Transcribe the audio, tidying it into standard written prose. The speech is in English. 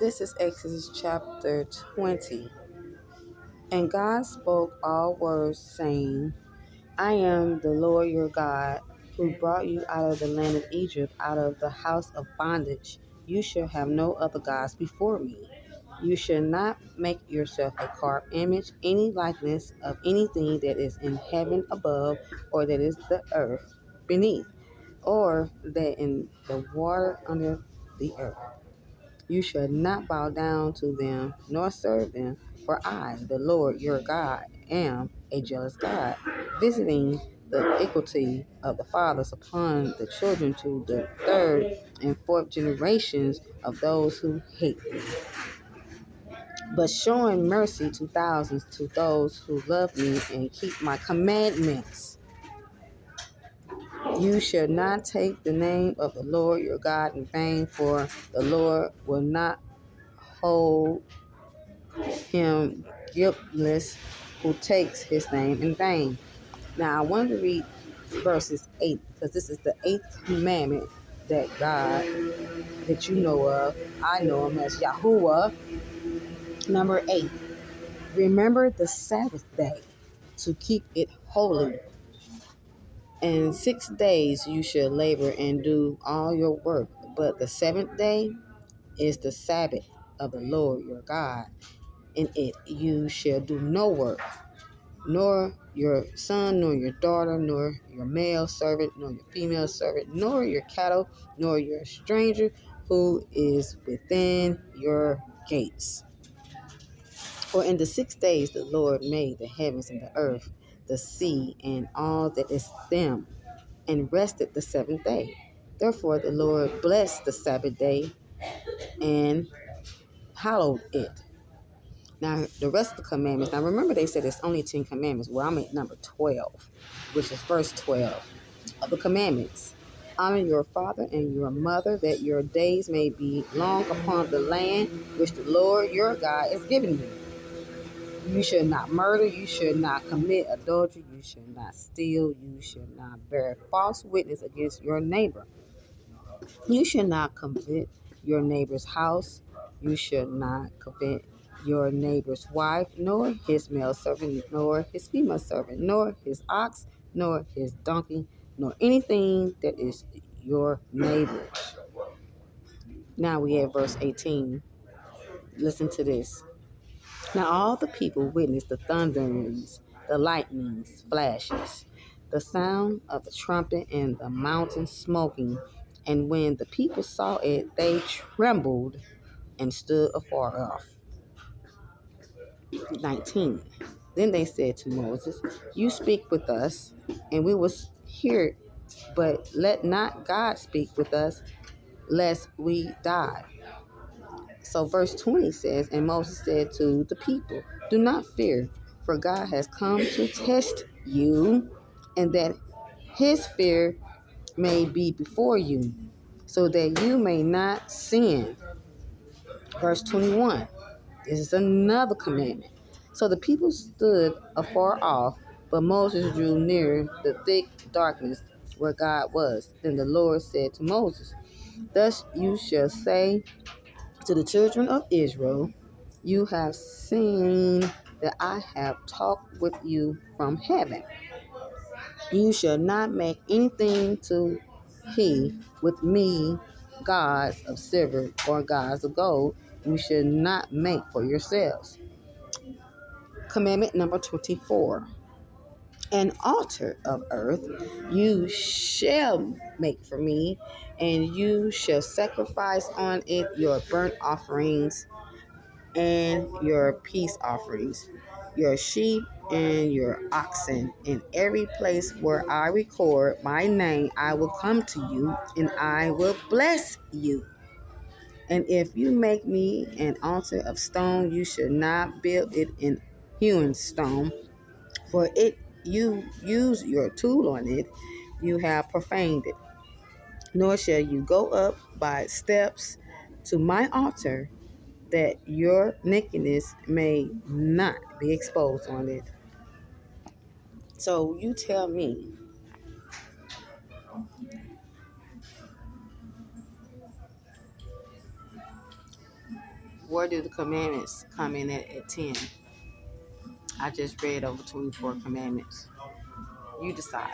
This is Exodus chapter 20. And God spoke all words, saying, I am the Lord your God, who brought you out of the land of Egypt, out of the house of bondage. You shall have no other gods before me. You shall not make yourself a carved image, any likeness of anything that is in heaven above, or that is the earth beneath, or that in the water under the earth. You shall not bow down to them, nor serve them, for I, the Lord your God, am a jealous God, visiting the iniquity of the fathers upon the children to the third and fourth generations of those who hate me, but showing mercy to thousands to those who love me and keep my commandments. You shall not take the name of the Lord your God in vain, for the Lord will not hold him guiltless who takes his name in vain. Now I want to read verses 8, because this is the 8th commandment that God, that you know of. I know him as Yahuwah. Number 8, remember the Sabbath day to keep it holy. And 6 days you shall labor and do all your work, but the 7th day is the Sabbath of the Lord your God. In it you shall do no work, nor your son, nor your daughter, nor your male servant, nor your female servant, nor your cattle, nor your stranger who is within your gates. For in the 6 days the Lord made the heavens and the earth, the sea, and all that is them, and rested the 7th day. Therefore the Lord blessed the Sabbath day and hallowed it. Now, the rest of the commandments, now remember they said it's only 10 commandments. Well, I'm at number 12, which is verse 12 of the commandments. Honor your father and your mother, that your days may be long upon the land which the Lord your God is giving you. You should not murder, you should not commit adultery, you should not steal, you should not bear false witness against your neighbor. You should not covet your neighbor's house. You should not covet your neighbor's wife, nor his male servant, nor his female servant, nor his ox, nor his donkey, nor anything that is your neighbor's. Now we have verse 18. Listen to this. Now all the people witnessed the thunderings, the lightnings, flashes, the sound of the trumpet, and the mountain smoking. And when the people saw it, they trembled and stood afar off. 19. Then they said to Moses, you speak with us, and we will hear, but let not God speak with us, lest we die. So verse 20 says, and Moses said to the people, do not fear, for God has come to test you, and that his fear may be before you, so that you may not sin. Verse 21, this is another commandment. So the people stood afar off, but Moses drew near the thick darkness where God was. Then the Lord said to Moses, thus you shall say to the children of Israel, you have seen that I have talked with you from heaven. You shall not make anything to he with me gods of silver or gods of gold. You should not make for yourselves. Commandment number 24. An altar of earth you shall make for me, and you shall sacrifice on it your burnt offerings and your peace offerings, your sheep and your oxen. In every place where I record my name, I will come to you, and I will bless you. And if you make me an altar of stone, you should not build it in hewn stone, for it you use your tool on it, you have profaned it. Nor shall you go up by steps to my altar, that your nakedness may not be exposed on it. So you tell me, Where do the commandments come in at 10? I just read over 24 commandments. You decide.